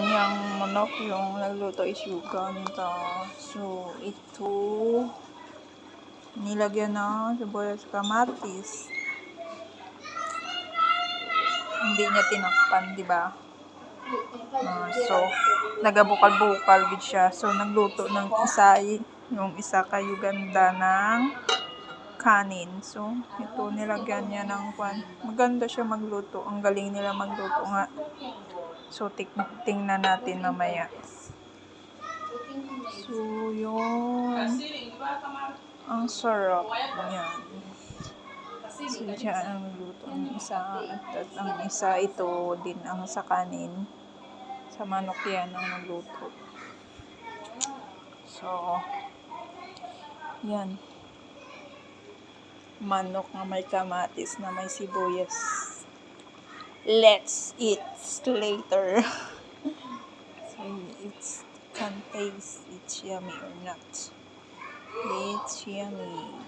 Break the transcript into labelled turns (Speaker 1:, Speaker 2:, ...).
Speaker 1: Yung manok, yung nagluto is yuga nito. So, ito nilagyan ng sibuyas, kamatis. Hindi niya tinakpan, di ba? So, nagabukal-bukal gid siya. So, nagluto ng isa, yung isa kayo ganda ng kanin. So, ito nilagyan niya ng kwan. Maganda siya magluto. Ang galing nila magluto nga. So, tingnan natin mamaya. So, yun. Ang sarap niyan. So, siya ang luto ng isa. At ang isa, ito din ang sa kanin. Sa manok yan ang nagluto. So, yan. Manok na may kamatis na may sibuyas. Let's eat later. So, can taste it's yummy or not. It's yummy.